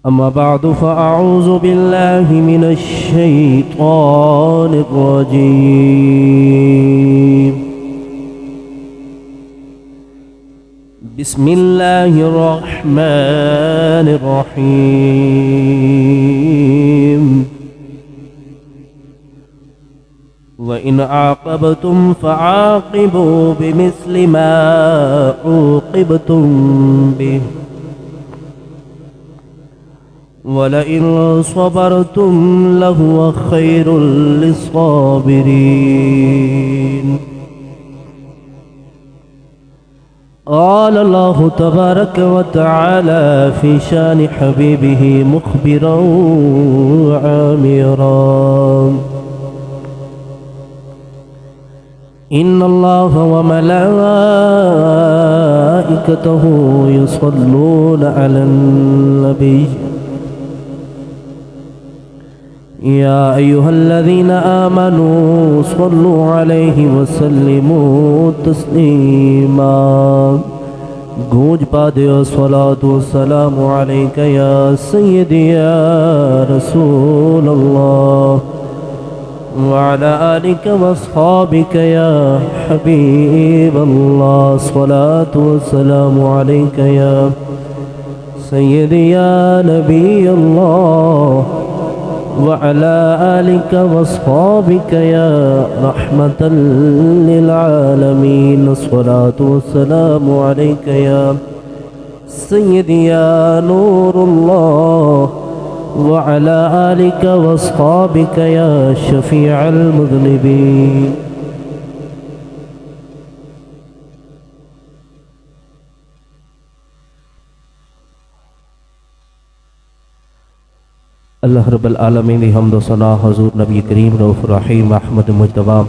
أما بعد فأعوذ بالله من الشيطان الرجيم. بسم الله الرحمن الرحيم. وإن عاقبتم فعاقبوا بمثل ما عوقبتم به ولئن صبرتم لهو خير للصابرين. قال الله تبارك وتعالى في شان حبيبه مخبرا وعامرا: إن الله وملائكته يصلون على النبي يا أيها الذين آمنوا صلوا عليه وسلموا تسليما. گونج پا دے الصلاة والسلام عليك يا سيدي يا رسول الله وعلى آلك واصحابك يا حبيب الله. الصلاة والسلام عليك يا سيدي يا نبي الله وعلى آلك واصحابك يا رحمة للعالمين. الصلاة والسلام عليك يا سيدي يا نور الله وعلى آلك واصحابك يا شفيع المذنبين. اللہ رب العالمین دی حمد و ثنا حضور نبی کریم رؤوف رحیم احمد مجتبی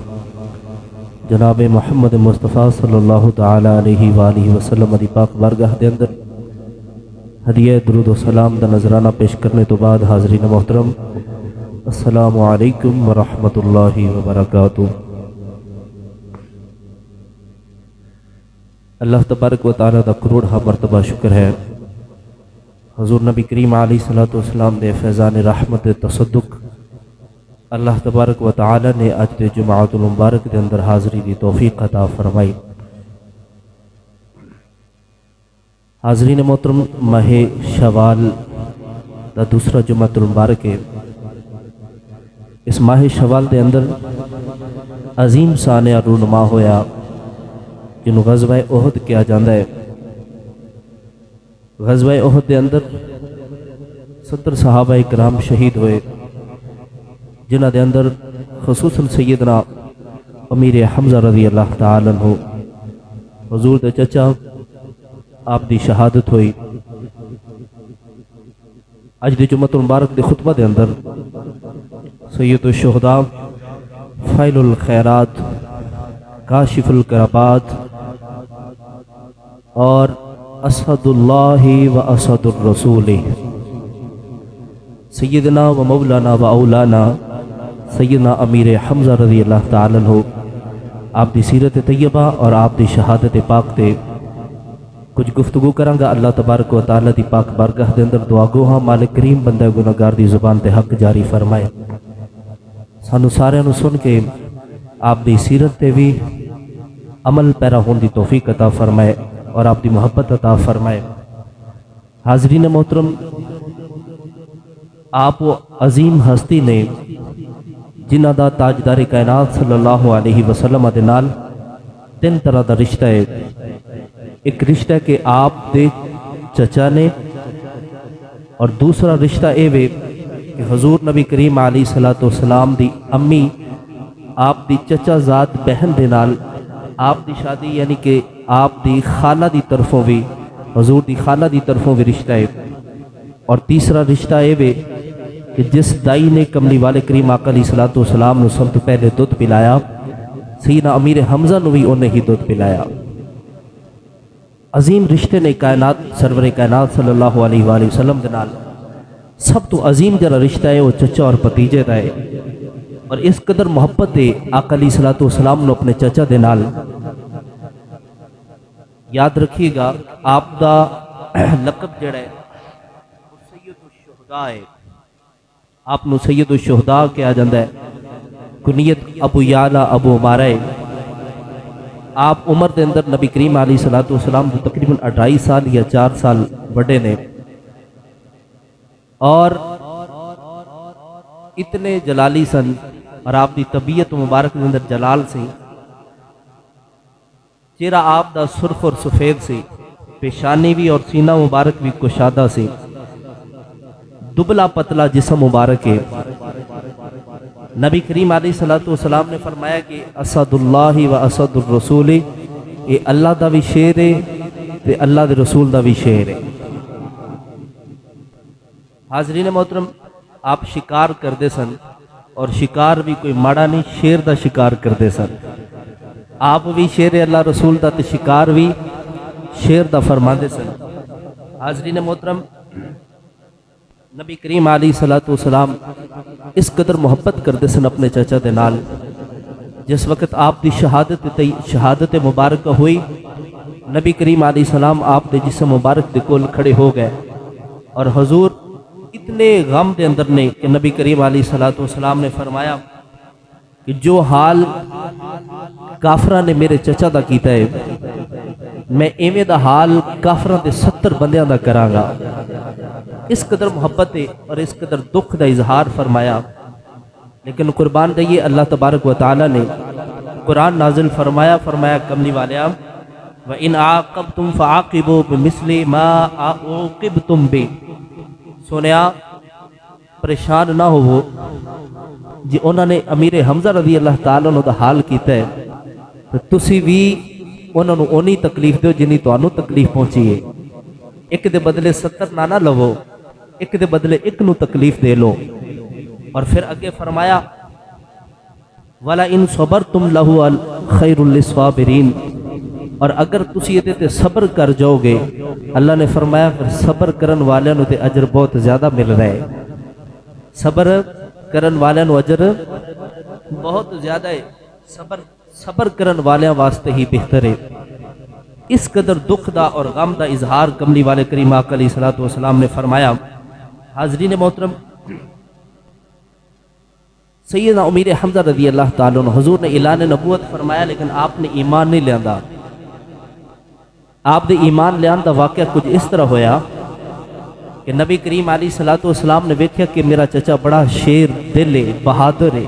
جناب محمد مصطفیٰ صلی اللہ تعالی علیہ وآلہ وسلم دی پاک بارگاہ دے اندر ہدیہ درود و سلام دا نذرانہ پیش کرنے تو بعد حاضرین محترم السلام علیکم ورحمۃ اللہ وبرکاتہ. اللہ تبارک و تعالی دا کروڑ مرتبہ شکر ہے حضور نبی کریم علیہ الصلوۃ والسلام دے فیضان رحمت تصدق اللہ تبارک و تعالی نے اج دے جمعۃ المبارک دے اندر حاضری دی توفیق عطا فرمائی. حاضرین محترم، ماہ شوال دا دوسرا جمعۃ المبارک ہے. اس ماہ شوال دے اندر عظیم سانحہ رونما ہویا جنہوں غزوہ احد کیا جاندہ ہے. غزوہ احد دے اندر 70 صحابہ اکرام شہید ہوئے، جنہ دے اندر خصوصاً سیدنا امیر حمزہ رضی اللہ تعالیٰ عنہ حضور دے چچا آپ دی شہادت ہوئی. اج دی جمعۃ المبارک دے خطبہ دے اندر سید الشہداء، فاعل الخیرات، کاشف الکربات اور اسد اللہ و اسد الرسول سیدنا و مولانا و اولانا سیدنا امیر حمزہ رضی اللہ تعالیٰ عنہ آپ دی سیرت طیبہ اور آپ دی شہادت پاک تے کچھ گفتگو کرانگا. اللہ تبارک و تعالیٰ دی پاک بارگاہ دے اندر دعا گو ہاں مالک کریم بندہ گناہگار دی زبان تے حق جاری فرمائے. سانو سارے نو سن کے آپ دی سیرت تے بھی عمل پیرا ہون دی توفیق عطا فرمائے اور آپ دی محبت عطا فرمائے. حاضرین محترم، آپ وہ عظیم ہستی نے جنہ دا تاجدار کائنات صلی اللہ علیہ وسلم دے نال 3 طرح دا رشتہ ہے. ایک رشتہ کہ آپ دے چچا نے، اور دوسرا رشتہ اے وے کہ حضور نبی کریم علیہ السلام دی امی آپ دی چچا ذات بہن دے نال آپ دی شادی یعنی کہ آپ دی خالہ دی طرفوں بھی حضور دی خالہ دی طرفوں بھی رشتہ ہے. اور تیسرا رشتہ اے وے کہ جس دائی نے کملی والے کریم آقا علیہ السلام نے سب تو پہلے دودھ پلایا، سیدنا امیر حمزہ نے بھی انہیں ہی دودھ پلایا. عظیم رشتے نے کائنات سرور کائنات صلی اللہ علیہ وآلہ وسلم دنال سب تو عظیم جرا رشتہ ہے وہ چچا اور پتیجے دا ہے. اور اس قدر محبت ہے آقا علیہ السلام نے اپنے چچا دے نال. یاد رکھیے گا آپ دا لقب جڑا ہے سید شہداء ہے، آپ نو سید الشہداء کہا جاتا ہے، کنیت ابو یعلا ابو عمارہ ہے۔ آپ عمر دے اندر نبی کریم علیہ الصلوۃ والسلام کو تقریباً 2.5 سال یا 4 سال بڑے نے، اور اتنے جلالی سن، اور آپ دی طبیعت مبارک دے اندر جلال سی، چہرہ آپ دا سرخ اور سفید سی، پیشانی بھی اور سینہ مبارک بھی کشادہ سی، دبلا پتلا جسم مبارک ہے۔ نبی کریم علیہ الصلوۃ والسلام نے فرمایا کہ اسد اللہ و اسد الرسول، یہ اللہ دا بھی شیر ہے تے اللہ دے رسول دا بھی شیر ہے۔ حاضرین محترم، آپ شکار کردے سن، اور شکار بھی کوئی ماڑا نہیں، شیر دا شکار کردے سن۔ آپ بھی شیر اللہ رسول دا تے شکار بھی شیر دا فرماندے سن۔ حاضرین محترم، نبی کریم علیہ الصلوۃ والسلام اس قدر محبت کردے سن اپنے چچا دے نال، جس وقت آپ دی شہادت مبارک ہوئی، نبی کریم علیہ السلام آپ دے جسم مبارک دے کول کھڑے ہو گئے، اور حضور اتنے غم دے اندر نے کہ نبی کریم علیہ الصلوۃ والسلام نے فرمایا کہ جو حال کافراں نے میرے چچا دا کیتا ہے، میں ایویں دا حال کافراں دے 70 بندیاں دا کراں گا۔ اس قدر محبت اور اس قدر دکھ دا اظہار فرمایا۔ لیکن قربان جائیے، اللہ تبارک و تعالی نے قرآن نازل فرمایا کملی والیاں، وَإِنْ عَاقَبْتُمْ فَعَاقِبُوا بِمِثْلِ مَا عُوقِبْتُمْ بِهِ۔ سنیا، پریشان نہ ہو جی انہوں نے امیر حمزہ رضی اللہ تعالیٰ عنہ دا حال کیتا ہے، تو تسی بھی انہوں نے اونی تکلیف دیو جنی تو انہوں تکلیف پہنچی ہے۔ ایک دے بدلے 70 نہ لو، ایک دے بدلے ایک نو تکلیف دے لو۔ اور پھر اگے فرمایا وَلَئِن صَبَرْتُمْ لَهُ خَيْرٌ لِلصَّابِرِينَ، اور اگر تسی یہ تے صبر کر جاؤ گے، اللہ نے فرمایا پھر صبر کرن والے نو تے اجر بہت زیادہ مل رہا ہے۔ صبر کرن والے نو اجر بہت زیادہ ہے، صبر کرن والے واسطے ہی بہتر ہے۔ اس قدر دکھ دا اور غم دا اظہار کملی والے کریم آقا علیہ الصلوۃ والسلام نے فرمایا۔ حاضرین محترم، سیدنا امیر حمزہ رضی اللہ تعالیٰ عنہ، حضور نے اعلان نبوت فرمایا، لیکن آپ نے ایمان نہیں لیاندا۔ آپ نے ایمان لیان دا واقعہ کچھ اس طرح ہویا کہ نبی کریم علیہ الصلوۃ والسلام نے دیکھا کہ میرا چچا بڑا شیر دل ہے، بہادر ہے،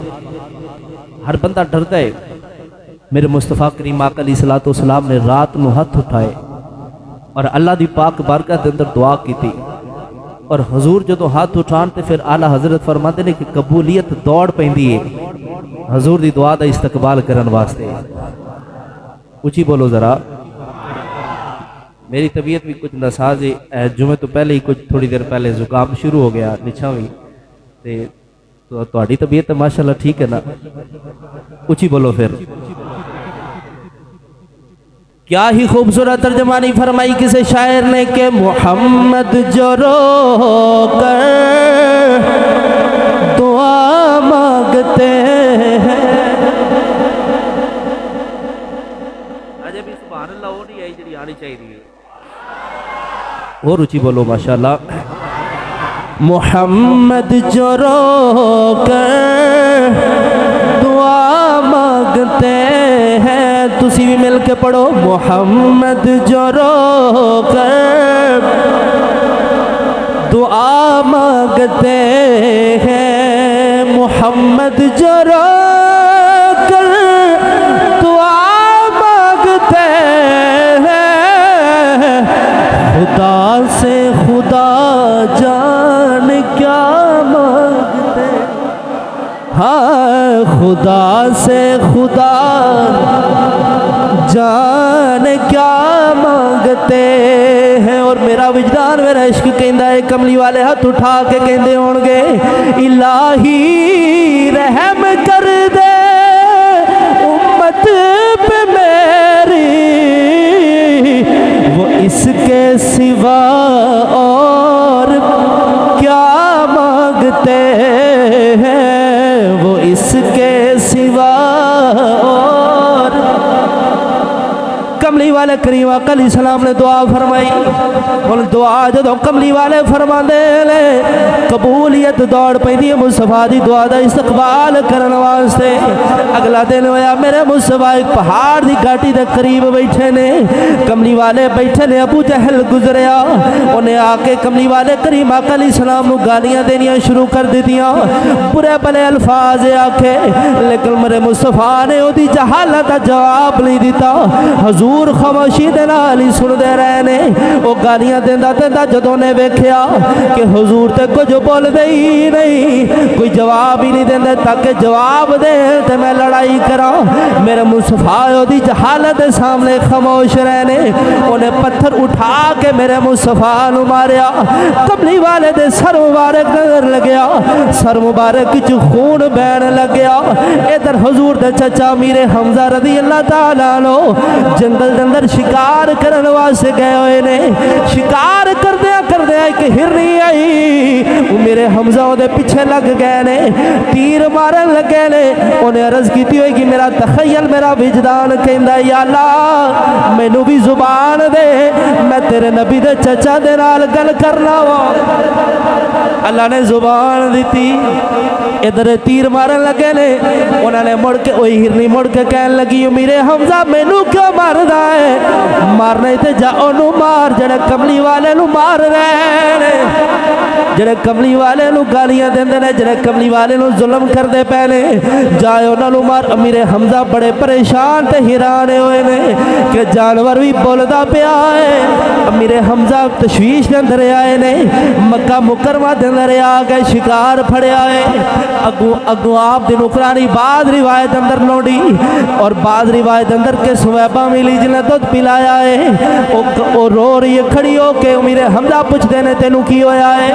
ہر بندہ ڈرتا ہے۔ میرے مصطفیٰ کریم آقا علیہ الصلوۃ والسلام نے رات نو ہاتھ اٹھائے اور اللہ دی پاک برکت دے اندر دعا کی تھی، اور حضور جدو ہاتھ اٹھان تے پھر اعلیٰ حضرت فرماتے ہیں کہ قبولیت دوڑ پیندی ہے حضور دی دعا دا استقبال کرن واسطے۔ اچھی بولو ذرا۔ میری طبیعت بھی کچھ ناساز ہے، جمعے تو پہلے ہی کچھ تھوڑی دیر پہلے زکام شروع ہو گیا، نچھا ہوئی تو تہاڈی طبیعت ماشاءاللہ ٹھیک ہے نا؟ اچھی بولو پھر۔ کیا ہی خوبصورت ترجمانی فرمائی کسی شاعر نے کہ محمد جو رو کر دعا مانگتے ہیں۔ آج ابھی سبحان اللہ ہو نہیں آئی جڑی آنی چاہیے، اور اچھی بولو ماشاءاللہ۔ محمد جو رو کر دعا مانگتے ہیں، تسی بھی مل کے پڑھو، محمد جو رو کر دعا مانگتے ہیں، محمد جو رو کر دعا مانگتے ہیں، خدا سے خدا جان کیا مانگتے، ہاں خدا سے خدا جان کیا مانگتے ہیں۔ اور میرا وجدان میرا عشق کہندا ہے، کملی والے ہاتھ اٹھا کے کہندے ہون گے الہی رحم کر دے امت پہ میری، وہ اس کے سوا اور کیا مانگتے ہیں، وہ اس کے سوا اور۔ کملی والے والے کریم آقا علیہ السلام نے دعا فرمائی. اور دعا جدوں کملی والے فرماندے نے قبولیت دوڑ پیندی ہے مصطفیٰ دی دعا دا استقبال کرن واسطے. اگلا دن ہویا میرے مصطفیٰ ایک پہاڑ دی گھاٹی دے قریب بیٹھے نے. کملی والے بیٹھے نے. ابو جہل گزریا, انہیں آ کے کملی والے کریم آقا علیہ السلام نو گالیاں دینیاں شروع کر دیتیاں, برے بلے الفاظ آکھے, لیکن میرے مصطفیٰ نے او دی جہالت دا جواب نہیں دیتا. حضور خاموشی دے نال ہی سن دے رہے نے. او گالیاں دیندا دیندا جدوں نے ویکھیا کہ حضور تے کچھ بول دے ہی نہیں, کوئی جواب ہی نہیں دیندے تاکہ جواب دے تے میں لڑائی کراں, میرے مصطفیٰ او دی جہالت دے سامنے خاموش رہنے. انہیں پتھر اٹھا کے میرے مصطفیٰ نو ماریا. کملی والے دے سر مبارک نظر لگیا, سر مبارک چ خون بہن لگیا. ادھر حضور دے چچا میرے حمزہ رضی اللہ تعالیٰ عنہ جنگل دے اندر شکار کرن واسطے گئے ہوئے نے. شکار کردیا کردیا ایک ہرنی آئی, وہ میرے حمزہ دے پیچھے لگ گئے نے, تیر مارن لگے نے. انہیں عرض کیتی ہوئی کہ میرا تخیل میرا وجدان کہندا یا اللہ مینوں بھی زبان دے, میں تیرے نبی دے چچا دے نال گل کرنا وا. اللہ نے زبان دیتی. ادھر تیر مارن لگے نے. انہوں نے مڑ کے وہی ہرنی مڑ کے کہن لگی میرے حمزہ مینوں کیوں ماردا ہے, مارنے تے جا اونوں مار جڑے کملی والے نو مار رہے نے, جڑے کملی والے نو گالیاں دیندے نے, جڑے کملی والے نو ظلم کردے پے نے, جائے انہاں نو مار. امیر حمزہ بڑے پریشان تے حیران ہوئے نے کہ جانور بھی بولدا پیا ہے. امیر حمزہ تشویش دے اندر آئے نے. مکہ مکرمہ دے اندر آ گئے, شکار پھڑیا ہے. اگو آپ دی نکرانی بعض روایت اندر لوڑی اور بعض روایت اندر کے سویبہ ملی جنہیں دودھ پلایا ہے. او رو رہی کھڑی ہو کے امیر حمزہ پوچھ دینے تینوں کی ہویا ہے.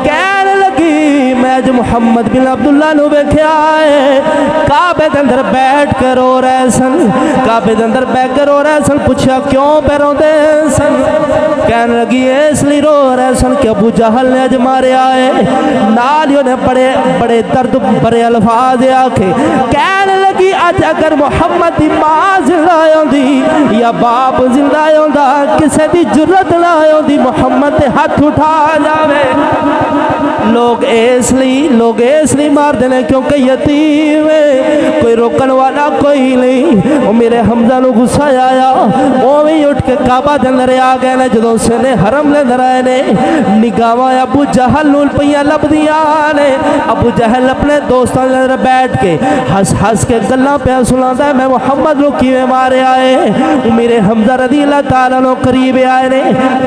کہنے لگی میں اج محمد بن عبداللہ نو ویکھیا ہے, کعبے دے اندر بیٹھ کے رو رہے سن. کعبے دے اندر بیٹھ کے رو رہے سن. پوچھا کیوں پہ روندے سن؟ کہنے لگی اس لیے رو رہے سن کہ ابو جہل نے اج ماریا ہے. نالیوں نے بڑے بڑے درد بڑے الفاظ آکھے. کہنے لگی اج اگر محمد دی ماں زندہ ہوندی یا باپ زندہ ہوندا, کسے دی جرت نہ ہوندی محمد تے ہاتھ اٹھا جاوے. لوگ اس لیے مار دینے کیونکہ یتیم ہے, کوئی روکن والا کوئی نہیں. وہ میرے حمزہ نو غصہ آیا, وہ بھی اٹھ کے کعبہ دے اندر آ گئے نے. جدوں سے نے حرم دے اندر آئے نے, نگاواں ابو جہل نو پئیاں لبدیاں نے. ابو جہل اپنے دوستاں دے اندر بیٹھ کے ہنس ہنس کے گلاں پیا سناتا ہے, میں محمد نو کیویں ماریا ہے. میرے حمزہ رضی اللہ تعالیٰ نو قریب آئے نے,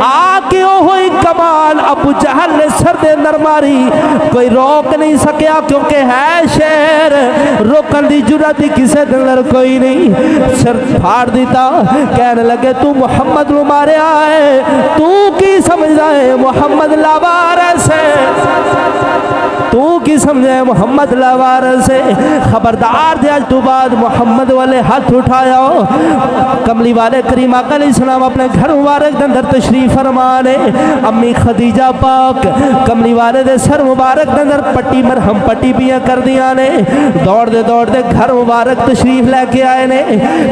آ کے ہوئی کمال ابو جہل نے سر دے اندر ماری. کوئی روک نہیں سکیا کیونکہ ہے شیر, روکن دی جرات کسے دے اندر کوئی نہیں. سر پھاڑ دیتا. کہنے لگے تو محمد نو ماریا ہے, تو کی سمجھدا ہے محمد لاوارث ہے, تو کی سمجھے محمد لاوارث ہے. خبردار دے, آج تو بعد محمد والے ہاتھ اٹھایا. کملی والے کریم آقا علیہ السلام اپنے گھر مبارک دے اندر تشریف فرمانے. امی خدیجہ پاک کملی والے دے سر مبارک دے اندر پٹی مرہم پٹی پیاں کر دیا نے. دوڑ دے گھر مبارک تشریف لے کے آئے نے.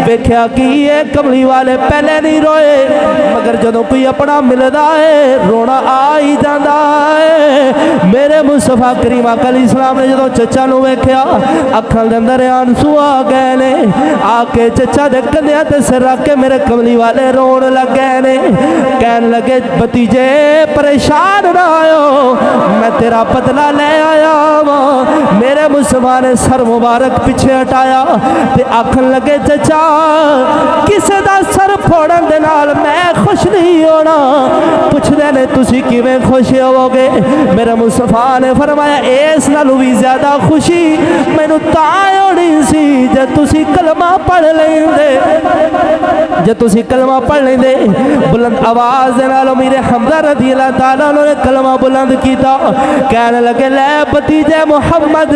ویکھیا کہ یہ کملی والے پہلے نہیں روئے, مگر جدوں کوئی اپنا ملدا ہے رونا آ ہی جاندا ہے. میرے مصطفیٰ کریم آقا علیہ السلام نے جدوں چچا نو ویکھیا, اکھاں دے اندر آنسو آ گئے نے. آ کے چچا دے کندھیاں تے سر رکھ کے میرے کملی والے رون لگ گئے نے. کہن لگے بھتیجے پریشان نہ ہوئو, میں تیرا بدلہ لے آیا وا. میرے مصطفیٰ نے سر مبارک پیچھے ہٹایا تے آکھن لگے چچا کسے دا سر پھوڑن دے نال میں خوش نہیں ہونا. پوچھ دے نے تسی کیویں خوش ہووگے؟ میرے مصطفیٰ نے فرمایا اس نالوں بھی زیادہ خوشی مینوں تاں ہونی سی جے تسی کلمہ پڑھ لیندے, جے تسی کلمہ پڑھ لیندے. بلند آواز دے نال میرے حمزہ رضی اللہ تعالیٰ نے کلمہ بلند کیتا. کہنے لگے لے بھتیجے محمد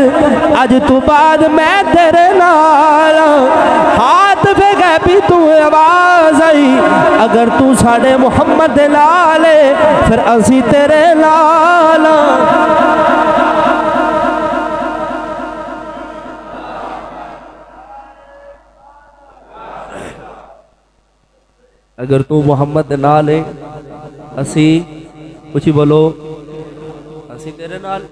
اج تو بعد میں تیرے نال. ہاتھ پہ گئے بھی تو آواز آئی, اگر تو ساڑے محمد دے نال پھر اسی تیرے نال. اگر تو محمد دے نال ہے اسی کچھ بولو اسی تیرے نال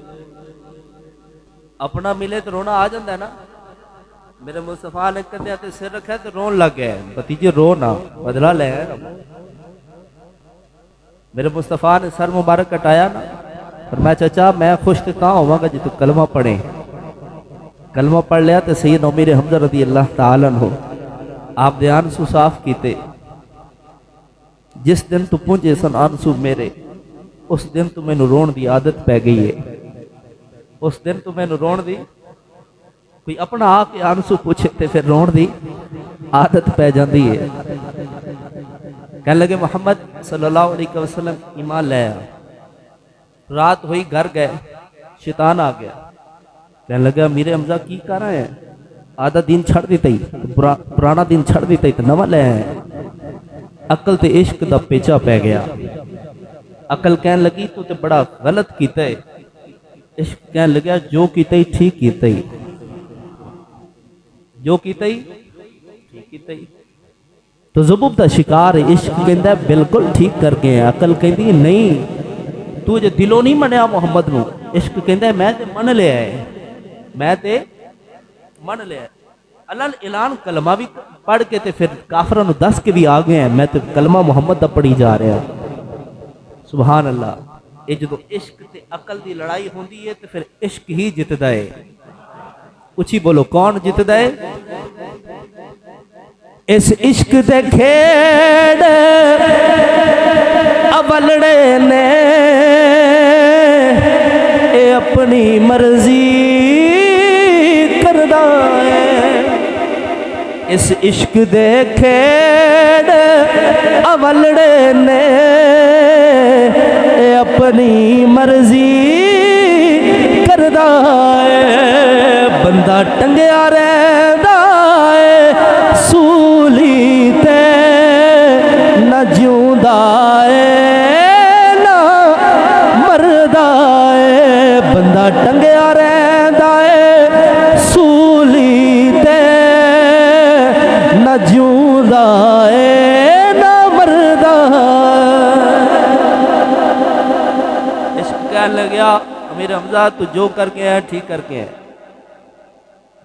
اپنا ملے تو رونا آ جاتا ہے نا میرے مصطفیٰ نے کندھے تے سر رکھا تو رون لگ گیا بھتیجے رو نہ بدلا لے میرے مصطفیٰ نے سر مبارک کٹایا نا اور میں چچا میں خوش تے کہاں ہوا گا جی تو کلمہ پڑھیں کلمہ پڑھ لیا تو سیدنا امیر حمزہ رضی اللہ تعالیٰ عنہ آپ دے آنسو صاف کیتے جس دن تو پونجے سن آنسو میرے اس دن تو میں نو رون دی عادت پہ گئی ہے اس دن تو میں نو رون دی کوئی اپنا آ کے آنسو پوچھے تے پھر رون دی عادت پہ جاندی ہے کہنے لگے محمد صلی اللہ علیہ وسلم ایمان لے آیا رات ہوئی گھر گئے شیطان آ گیا کہنے لگا میرے حمزہ کی کر رہے ہیں آدھا دین چھڑ دیتا ہی پرانا دین چھڑ دیتا ہی تو نوہ لے آئے عقل تے عشق دا پیچا پہ گیا عقل کہنے لگی تو تے بڑا غلط کیتا ہے عشق کہنے لگیا جو کیتا ہی ٹھیک کیتا ہی جو کیتا ہی ٹھیک کیتا ہی تو زبوب دا شکار عشق کہندہ ہے بالکل ٹھیک کر گئے ہیں عقل کہندی نہیں تو جو دلوں نہیں منیا محمد نو عشق کہندہ ہے میں تے من لے آئے میں تے من لے آئے اللہ اعلان کلمہ بھی پڑھ کے تے پھر کافرانو دس کے بھی آگئے ہیں میں تے کلمہ محمد دا پڑھی جا رہے ہیں سبحان اللہ یہ جو عشق تے عقل دی لڑائی ہوندی ہے تے پھر عشق ہی جتدا ہے اچھی بولو کون جتدا ہے اس عشق دے کھیڑ اولڑے نے اے اپنی مرضی کردہ ہے اس عشق دے کھیڑ اولڑے نے اے اپنی مرضی کردہ ہے بندہ ٹنگیا رہندا ہے سولی تے نہ جیوندا ہے نہ مردا ہے بندہ ٹنگیا رہندا ہے سولی تے نہ جیوندا ہے نہ مردا عشق کہنے لگیا امیر حمزہ تو جو کر کے ہے ٹھیک کر کے ہے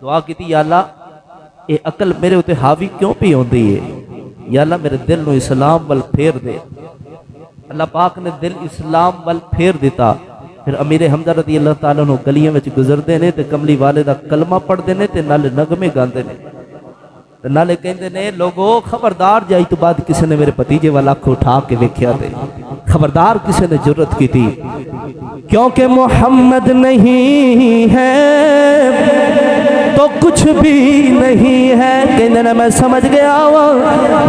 دعا کی تھی یا اللہ اے عقل میرے ہوتے حاوی کیوں پی ہوندی ہے یا اللہ میرے دل نو اسلام وال پھیر دے اللہ پاک نے دل اسلام وال پھیر دیتا پھر امیر حمزہ رضی اللہ تعالیٰ نو گلیاں وچ گزر دینے تے کملی والے دا کلمہ پڑھ دینے تے نالے نغمے گاندے نے تے نالے کہندے نے لوگو خبردار جائی تو بعد کسی نے میرے پتیجے والا کو اٹھا کے ویکھیا تے خبردار کسی نے جرت کی تھی کیونکہ محمد نہیں ہے تو کچھ بھی نہیں ہے کہنے نا میں سمجھ گیا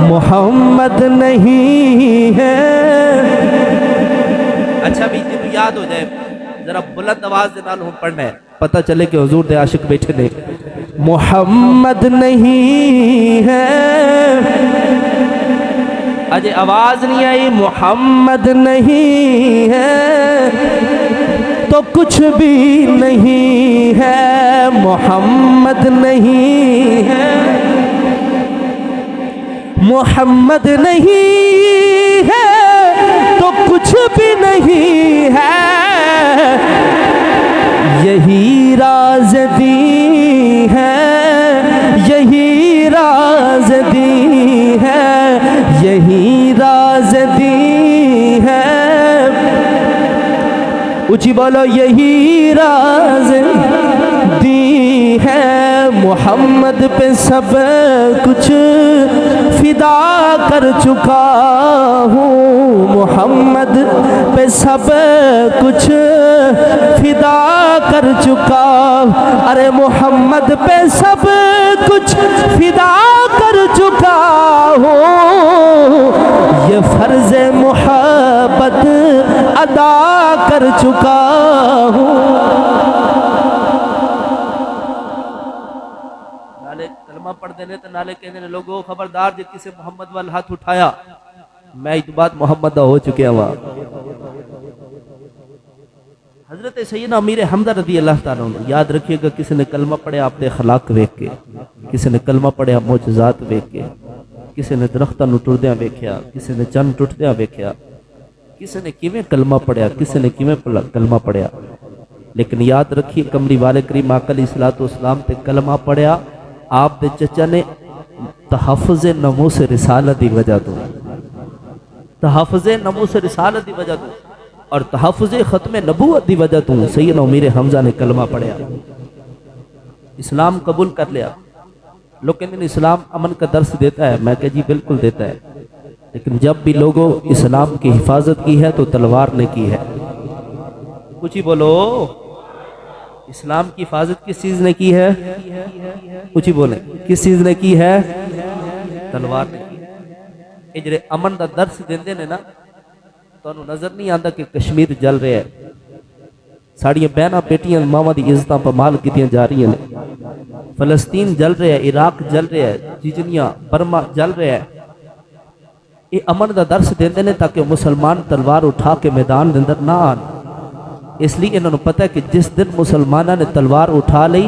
محمد نہیں ہے اچھا بھی جب یاد ہو جائے ذرا بلند آواز دے نال ہم پڑھنا ہے پتہ چلے کہ حضور دے عاشق بیٹھے نے محمد نہیں ہے اجے آواز نہیں آئی محمد نہیں ہے تو کچھ بھی نہیں ہے محمد نہیں ہے محمد نہیں ہے تو کچھ بھی نہیں ہے یہی راز دی ہے یہی راز دی ہے یہی راز دی ہے اچھی بولو یہی راز دی ہے محمد پہ سب کچھ فدا کر چکا ہوں محمد پہ سب کچھ فدا کر چکا ارے محمد پہ سب کچھ فدا کر چکا ہوں یہ فرض محبت ادا کر چکا ہوں نالے کلمہ پڑھ دینے تو نالے کہنے نے لوگوں خبردار جب کسی محمد وال ہاتھ اٹھایا میں ایک بات محمد ہو چکے ہوا حضرت سیدنا امیر حمزہ رضی اللہ تعالیٰ عنہ یاد رکھیے گا کسی نے کلمہ پڑھے آپ نے اخلاق ویکھ کے کسی نے کلمہ پڑھے آپ معجزات ویکھ کے ਕਿਸੇ ਨੇ ਦਰਖਤਾਂ ਨੂੰ ਟੁੱਟਦਿਆਂ ਵੇਖਿਆ, ਕਿਸੇ ਨੇ ਚੰਨ ਟੁੱਟਦਿਆਂ ਵੇਖਿਆ, ਕਿਸੇ ਨੇ ਕਿਵੇਂ ਕਲਮਾ ਪੜਿਆ, ਕਿਸੇ ਨੇ ਕਿਵੇਂ ਕਲਮਾ ਪੜਿਆ। لیکن یاد رکھیے کملی والے کریم آقا علیہ السلام تے کلمہ پڑھیا آپ دے چچا نے تحفظ ناموس رسالت دی وجہ تو، تحفظ ناموس رسالت دی وجہ تو اور تحفظ ختم نبوت دی وجہ تو سیدنا امیر حمزہ نے کلمہ پڑھیا، اسلام قبول کر لیا۔ لیکن اسلام امن کا درس دیتا ہے، میں کہ جی بالکل دیتا ہے، لیکن جب بھی لوگوں اسلام کی حفاظت کی ہے تو تلوار نے کی ہے۔ کچھ ہی بولو، اسلام کی حفاظت کس چیز نے کی ہے؟ کچھ ہی بولیں، کس چیز نے کی ہے؟ تلوار نے کی ہے۔ یہ جڑے امن دا درس دیندے نے نا، تو انہوں نظر نہیں آندا کہ کشمیر جل رہے ہے، ساڑیاں بہناں بیٹیاں ماواں دی عزتاں پامال کیتیاں جا رہی ہیں، فلسطین جل رہے ہے، عراق جل رہے ہے، چیچنیا برما جل رہے ہے۔ یہ امن دا درس دیندے نے تاکہ مسلمان تلوار اٹھا کے میدان دے اندر نہ آن۔ اس لیے انہوں نے پتہ ہے کہ جس دن مسلمانہ نے تلوار اٹھا لی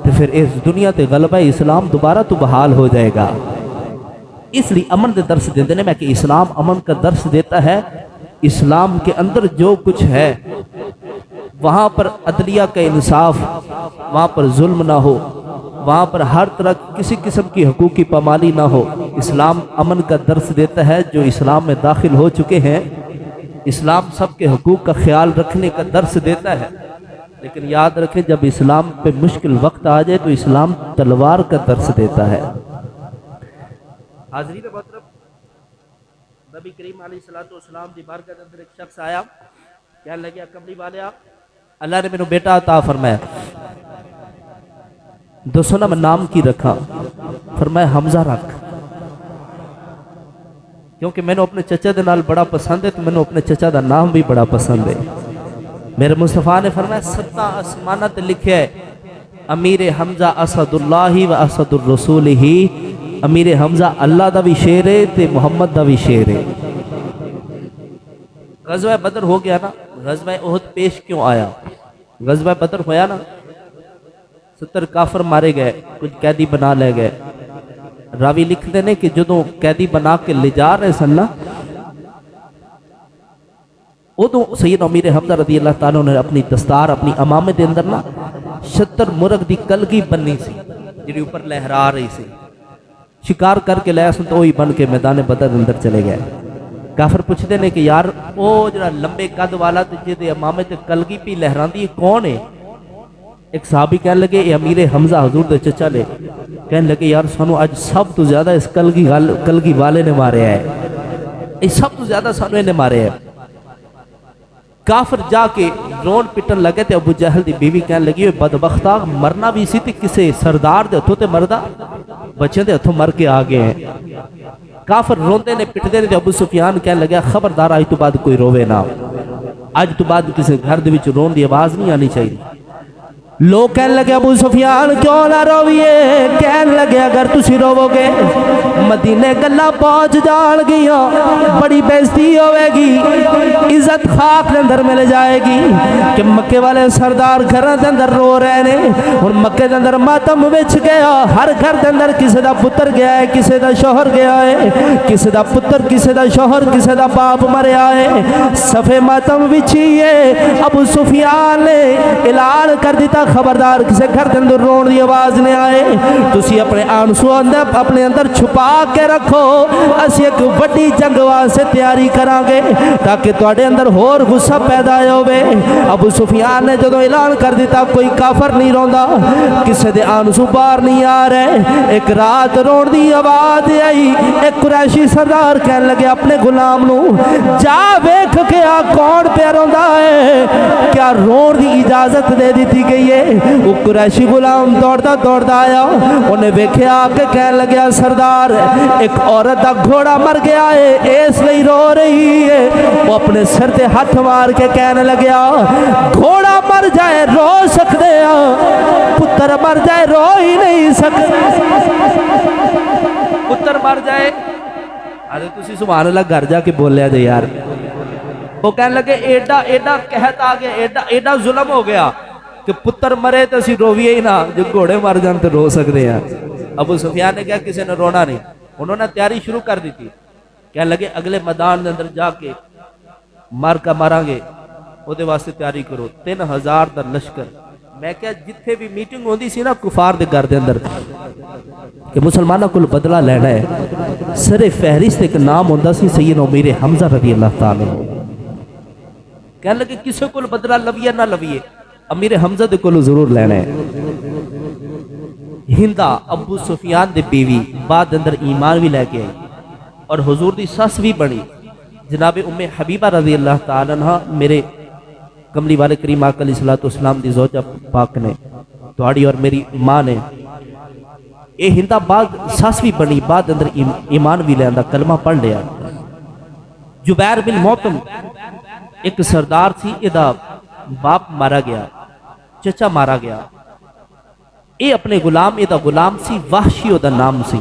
تو پھر اس دنیا تے غلبہ اسلام دوبارہ تو بحال ہو جائے گا۔ اس لیے امن دے درس دیندے نے، میں کہ اسلام امن کا درس دیتا ہے۔ اسلام کے اندر جو کچھ ہے وہاں پر عدلیہ کا انصاف، وہاں پر ظلم نہ ہو، وہاں پر ہر طرح کسی قسم کی حقوقی پامالی نہ ہو۔ اسلام امن کا درس دیتا ہے۔ جو اسلام میں داخل ہو چکے ہیں، اسلام سب کے حقوق کا خیال رکھنے کا درس دیتا ہے، لیکن یاد رکھیں جب اسلام پہ مشکل وقت آ جائے تو اسلام تلوار کا درس دیتا ہے۔ حاضرین محترم، نبی کریم علیہ السلام دی بارگاہ کے اندر ایک شخص آیا، کہنے لگا کملی والے آپ، اللہ نے مینوں بیٹا عطا فرمایا، دسو نا میں نام کی رکھا؟ فرمایا حمزہ رکھ، کیونکہ میں نے اپنے چچا دے نال بڑا پسند ہے، تو میں نے اپنے چچا دا نام بھی بڑا پسند ہے۔ میرے مصطفیٰ نے فرمایا 7 آسمانہ تے لکھے ہے امیر حمزہ اسد اللہ و اسد الرسول ہی، امیر حمزہ اللہ دا بھی شیر ہے تے محمد دا بھی شیر ہے۔ غزوہ بدر ہو گیا نا، غزوہ احد پیش کیوں آیا؟ غزوہ بدر ہویا نا، 70 کافر مارے گئے، کچھ قیدی بنا لے گئے۔ راوی لکھتے ہیں کہ جدوں قیدی بنا کے لے جا رہے سن نا، ادوں سیدنا امیر حمزہ رضی اللہ تعالیٰ نے اپنی دستار، اپنی امامے دے اندر نا 76 مرغ دی کلگی بننی سی جڑی اوپر لہرا رہی سی، شکار کر کے لے سن تو وہی بن کے میدان بدر اندر چلے گئے۔ کافر پوچھتے ہیں کہ یار او جڑا لمبے قد والا تے جے دے امامے تے کلگی پی لہراندی کون ہے؟ ایک صحابی کہنے لگے یہ امیر حمزہ حضور دے چچا لے، کہنے لگے یار سانو آج سب تو زیادہ اس کلگی والے نے مارے ہے، یہ سب تو زیادہ سانو نے مارے ہے۔ کافر جا کے رون پٹن لگے تے ابو جہل دی بیوی کہنے لگی بدبختہ مرنا بھی سی تے کسے سردار دے ہتھوں تے مردہ بچے دے ہتھوں مر کے آگے ہیں۔ کافر روندے نے پٹدے نے تے ابو سفیان کہنے لگا خبردار آج تو بعد کوئی روے نہ، آج تو بعد کسی گھر دے وچ رون دی آواز نہیں آنی چاہیے۔ لوگ کہنے لگے ابو سفیان کیوں نہ رویے؟ کہنے لگے اگر تسی روو گے مدینے گلہ پہنچ جان گیا، بڑی بےزتی ہوئے گی، عزت خاک دے اندر مل جائے گی کہ مکے والے سردار گھراں دے اندر رو رہے نے، اور مکے دے اندر ماتم وچ گیا، ہر گھر دے اندر کسے دا پتر گیا ہے، کسے دا شوہر گیا ہے، کسے دا پتر، کسے دا شوہر، کسے دا باپ مریا ہے، صفے ماتم وچ ہی ہے۔ ابو سفیان نے اعلان کر دیتا خبردار کسے گھر دے اندر رون دی آواز نہیں آئے، تسی اپنے آنسو اپنے اندر چھپا کے رکھو، اسی ایک بڑی جنگ واسطے تیاری کران گے تاکہ تواڈے اندر ہور غصہ پیدا ہوئے۔ ابو سفیان نے جدوں اعلان کر دیتا کوئی کافر نہیں روندا، کسے دے آنسو باہر نہیں آ رہے، ایک رات رون دی آواز آئی، ایک قریشی سردار کہنے لگے اپنے غلام نو جا ویکھ کے آ کون پہ روندا ہے، کیا رون دی اجازت دے دیتی گئی ہے؟ وہ قریشی غلام دوڑتا آیا، انہیں ویکھیا کہ کہنے لگیا سردار ایک عورت دا گھوڑا مر گیا ہے اس لئی رو رہی ہے۔ وہ اپنے سر تے ہاتھ مار کے کہنے لگیا گھوڑا مر جائے رو سکتے ہیں، پتر مر جائے رو ہی نہیں سکتے، پتر مر جائے آدھے تسی سبحان اللہ گھر جا کے بولیا جائے یار۔ وہ کہنے لگے ایڈا قحط آ گیا، ایڈا ظلم ہو گیا کہ پتر مرے تو اسی رویے ہی نہ، جو گھوڑے مر جان تو رو سکتے ہیں۔ ابو سفیان نے کہا کسی نے رونا نہیں، انہوں نے تیاری شروع کر دی تھی، کہنے لگے اگلے میدان کے اندر جا کے مارکا مارا گے، وہ دے واسطے تیاری کرو۔ 3000 دا لشکر، میں کہا جتھے بھی میٹنگ ہوندی سی نا کفار دے گھر دے اندر کہ مسلمانوں کو بدلہ لینا ہے، سر فہرست ایک نام ہوندا سی سیدنا امیر حمزہ رضی اللہ تعالی عنہ۔ کہنے لگے کسے کو بدلہ لویے نہ لویے، امیر حمزہ دے کو ضرور لینا ہے۔ ہندا ابو سفیان دے بیوی بعد اندر ایمان بھی لے کے آئی اور حضور دی ساس بھی بنی، جناب ام حبیبہ رضی اللہ تعالی عنہ میرے کملی والے کریم آقا علیہ السلام دی زوجہ پاک نے، تہاڑی اور میری ماں نے، اے ہندا بعد ساس بھی بنی، بعد اندر ایمان بھی لے آندا، کلمہ پڑھ لیا۔ جبیر بن محتم ایک سردار سی، ادا باپ مارا گیا، چچا مارا گیا، اے اپنے غلام، ادا غلام سی، وحشی ادا نام سی،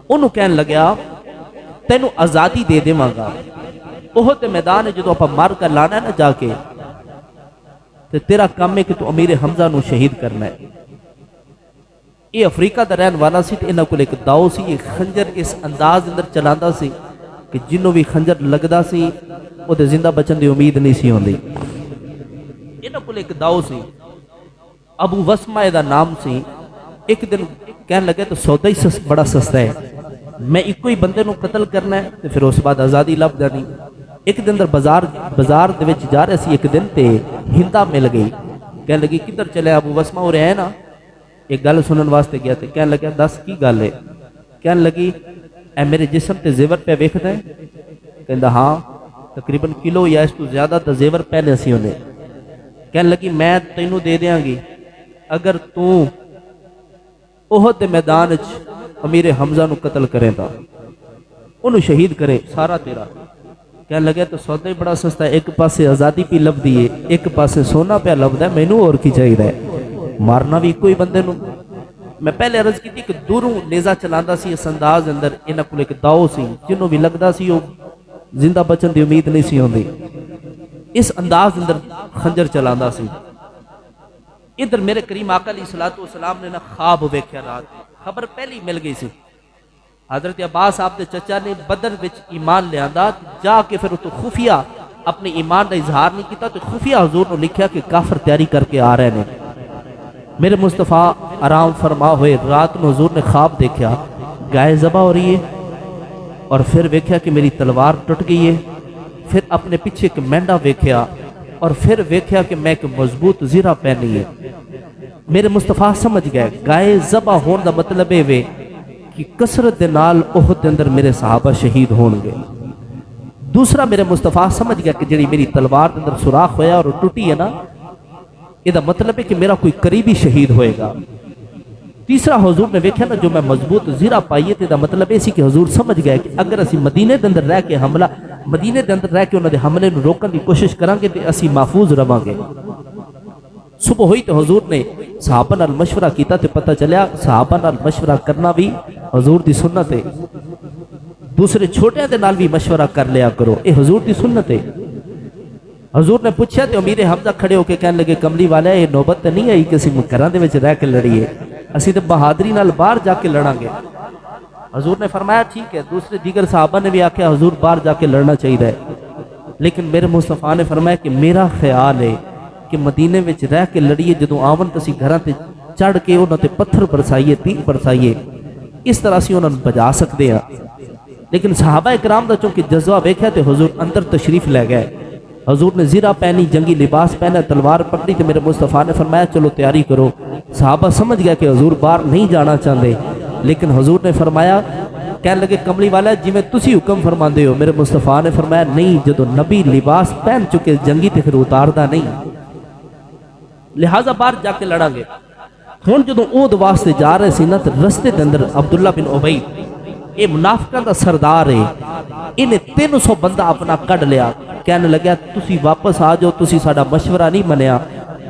انہوں کہنے لگیا تینوں آزادی دے دے مانگا، احد میدان ہے جدو اپا مار کر لانا ہے نا جا کے، تے تیرا کام ہے کہ تو امیر حمزہ نو شہید کرنا ہے۔ یہ افریقہ دا رہن والا سی، تے انہاں کو ایک داؤ سی، ایک خنجر اس انداز اندر چلاندا سی کہ جنوں بھی خنجر لگدا سی وہ دے زندہ بچن دی امید نہیں سی ہوندی۔ انہاں کو ایک داؤ سی، ابو وسمہ دا نام سی، ایک دن کہنے لگے تو سودا ہی بڑا سستا ہے، میں ایک کوئی بندے نو قتل کرنا ہے تو پھر اس بعد آزادی لب جانی۔ ایک دن در بازار دے وچ جا رہے سی، ایک دن تے ہندا مل گئی، کہنے لگی کدھر چلے ابو وسمہ ہو رہے ہیں نا، ایک گل سنن واسطے گیا تھے، کہنے لگا دس کی گل ہے، کہنے لگی اے میرے جسم تے زیور پہ ویکھدا ہے، کہندا ہاں تقریباً کلو یا اس تو زیادہ تے زیور پہنے سی ہونے، کہنے لگی میں تینوں دے دیاں گی اگر تو احد دے میدان وچ امیر حمزہ نو قتل کرے تا، انہوں شہید کرے، سارا تیرا۔ کہنے لگے تو سودا ہی بڑا سستا ہے، ایک پاسے آزادی پی لب دیئے، ایک پاسے سونا پہ لب ہے، میں نو اور کی چاہیے ہے، مارنا بھی کوئی بندے نو۔ میں پہلے عرض کی تھی کہ دوروں نیزہ چلاندا سی، اس انداز اندر انہاں کو ایک داؤ سی، جنہوں بھی لگدا سی وہ زندہ بچن دی امید نہیں سی ہوندی، اس انداز اندر خنجر چلاندا سی۔ ادھر میرے کریم آقا علیہ السلام نے خواب ویکھیا رات، خبر پہلی مل گئی سی، حضرت عباس آپ دے چچا نے بدر وچ ایمان لے آندا، جا کے پھر تو خفیہ اپنے ایمان دا اظہار نہیں کیتا، تو خفیہ حضور نے لکھیا کہ کافر تیاری کر کے آ رہے ہیں۔ میرے مصطفیٰ آرام فرما ہوئے، رات میں حضور نے خواب دیکھا گائے ذبح ہو رہی ہے، اور پھر ویکھیا کہ میری تلوار ٹوٹ گئی ہے، پھر اپنے پیچھے ایک مینڈا ویکھیا، اور پھر ویکھیا کہ میں ایک مضبوط زیرہ پہنی ہے۔ میرے مصطفیٰ سمجھ گئے گائے ذبح ہون دا مطلب ہے کہ کثرت دے نال احد دے اندر میرے صحابہ شہید ہون گے۔ دوسرا میرے مصطفیٰ سمجھ گیا کہ جڑی میری تلوار دے اندر سوراخ ہویا اور ٹوٹی ہے نا، یہ دا مطلب ہے کہ میرا کوئی قریبی شہید ہوئے گا۔ تیسرا حضور نے ویکھیا نا جو میں مضبوط زیرہ پائیے تے دا مطلب ہے کہ حضور سمجھ گئے کہ اگر اسی مدینے دے اندر رہ کے حملہ، مدینے دے اندر رہ کے انہوں نے حملے نو روکن دی کوشش کریں گے تے اسی محفوظ رہاں گے۔ صبح ہوئی تو حضور نے صحابہ نال مشورہ کیتا تے پتہ چلیا صحابہ نال مشورہ کرنا بھی حضور دی سنت ہے، دوسرے چھوٹے دے نال بھی مشورہ کر لیا کرو، اے حضور دی سنت ہے۔ حضور نے پوچھا تے امیر حمزہ کھڑے ہو کے کہنے لگے کملی والا یہ نوبت تے نہیں آئی کہ اسی گھراں دے وچ رہ کے لڑیے، اسی تے بہادری نال باہر جا کے لڑاں گے۔ حضور نے فرمایا ٹھیک ہے، دوسرے دیگر صحابہ نے بھی آکھیا حضور باہر جا کے لڑنا چاہیے، لیکن میرے مصطفیٰ نے فرمایا کہ میرا خیال ہے کہ مدینے وچ رہ کے لڑیے، جدوں آون تسی گھراں تے چڑھ کے انہاں تے پتھر برسائیے، تیر برسائیے، اس طرح سے انہوں نے بجا سکتے ہیں۔ لیکن صحابہ اکرام دا چونکہ جذبہ ویکھیا تے حضور اندر تشریف لے گئے، حضور نے زیرہ پہنی، جنگی لباس پہنا، تلوار پکڑی، تے میرے مصطفیٰ نے فرمایا چلو تیاری کرو۔ صحابہ سمجھ گیا کہ حضور باہر نہیں جانا چاہتے، لیکن حضور نے فرمایا، کہنے لگے کملی والا جی میں تسی حکم فرما دے ہو، میرے مصطفیٰ نے فرمایا نہیں، جدو نبی لباس پہن چکے جنگی تے پھر اتاردہ نہیں، لہٰذا باہر جا کے لڑا گے۔ ہون جدو اود واسطے جا رہے سی نا تے رستے دے اندر عبداللہ بن عبی، اے منافقاں دا سردار ہے، انہیں 300 بندہ اپنا کڈ لیا، کہنے لگیا تسی واپس آ جاؤ، تسی ساڈا مشورہ نہیں منیا،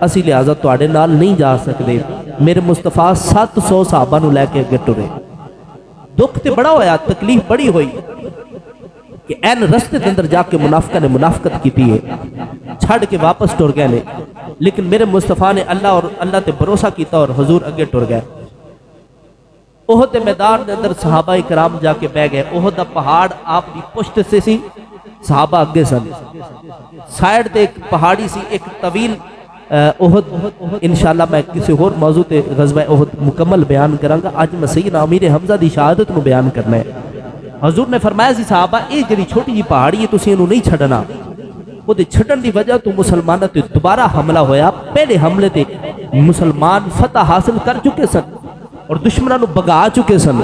اسی لہٰذا تواڈے نال نہیں جا سکتے۔ میرے مصطفیٰ 700 صحابہ نو لے کے اگے ٹرے، دکھ تے بڑا ہویا، تکلیف بڑی ہوئی کہ این رستے دے اندر جا کے منافقہ نے منافقت کی ہے، چھڑ کے واپس ٹر گئے نے، لیکن میرے مصطفیٰ نے اللہ تے بھروسہ کیتا اور حضور اگے ٹر گئے۔ احد دے میدان دے اندر صحابہ کرام جا کے بہ گئے. احد دا پہاڑ آپ دی پشت سے سی، صحابہ اگے سن. سائیڈ تے ایک پہاڑی سی، ایک طویل احد. انشاءاللہ میں کسی اور موضوع تے غزوہ احد مکمل بیان کراں گا. اج میں سیدنا امیر حمزہ دی شہادت نو بیان کرنا ہے. حضور نے فرمایا سی صحابہ اے جڑی چھوٹی جی پہاڑی ہے تسی اینو نہیں چھڈنا. وہ دے چھڈن دی وجہ تو مسلماناں تے دوبارہ حملہ ہویا. پہلے حملے تے مسلمان فتح حاصل کر چکے سن اور دشمنوں نو بگا چکے سن،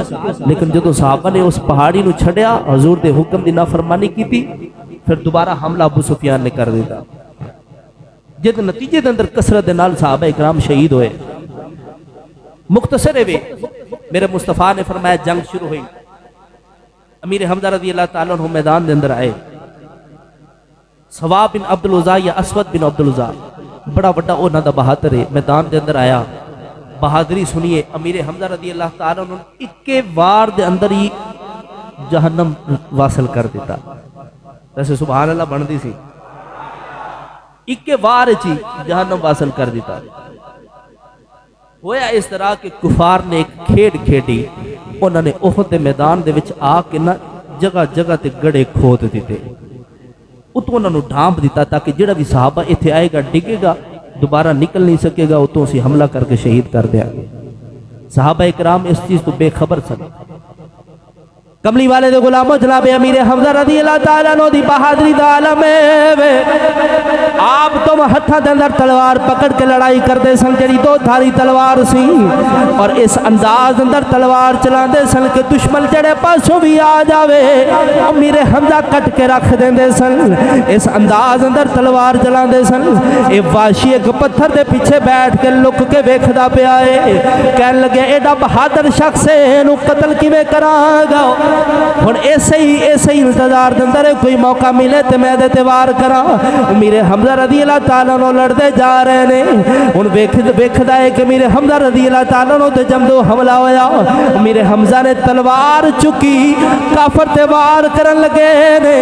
لیکن جدو صحابہ نے اس پہاڑی نو چھڈیا، حضور دے حکم دی نافرمانی کیتی، پھر دوبارہ حملہ ابو سفیان نے کر دیتا، جد نتیجے دے اندر کثرت دے نال صحابہ اکرام شہید ہوئے. مختصر ہے میرے مصطفیٰ نے فرمایا جنگ شروع ہوئی. امیر حمزہ رضی اللہ تعالیٰ عنہ میدان دے اندر آئے. سوا بن عبدالعزا یا اسود بن عبدالعزا بڑا بڑا اونا دا بہادر ہے، میدان دے اندر آیا. بہادری سنیے، امیر حمزہ رضی اللہ تعالیٰ عنہ اکے وار دے اندر ہی جہنم واصل کر دیتا. ویسے سبحان اللہ بندی سی، اکے وار چی جہنم واصل کر دیتا. ہویا اس طرح کہ کفار نے ایک کھیڑ کھیڑی، انہوں نے احد دے میدان دے وچ آ کے نا جگہ جگہ تے گڑے کھود دیتے، اتوں انہوں نے ڈھانپ دیتا تاکہ جڑا بھی صحابہ اتھے آئے گا ڈگے گا دوبارہ نکل نہیں سکے گا، اتوں سے حملہ کر کے شہید کر دیا گے. صحابہ اکرام اس چیز تو بے خبر سن. کملی والے دے غلاموں جناب امیر حمزہ رضی اللہ تعالیٰ عنہ دی بہادری دا عالم ہے. آپ تم ہتھاں دے اندر تلوار پکڑ کے لڑائی کردے سن، جڑی دو دھاری تلوار سی، اور اس انداز اندر تلوار چلاندے سن کہ دشمن جڑے پاسوں بھی آ جاوے امیر حمزہ کٹ کے رکھ دیندے سن. اس انداز اندر تلوار چلاندے سن. اے واشی ایک پتھر دے پیچھے بیٹھ کے لک کے ویکھدا پیا ہے، کہن لگے ایڈا بہادر شخص ہے، اینو قتل کیویں کراں گا؟ ہن ایسے ہی انتظار دے اندر کوئی موقع ملے تے میں دے تے وار کراں. امیر حمزہ رضی اللہ تعالیٰ عنہ لڑدے جا رہے نے. ہن ویکھدا ہے کہ امیر حمزہ رضی اللہ تعالیٰ عنہ تے جمدو حملہ ہویا، امیر حمزہ نے تلوار چکی، کافر تے وار کرن لگے نے.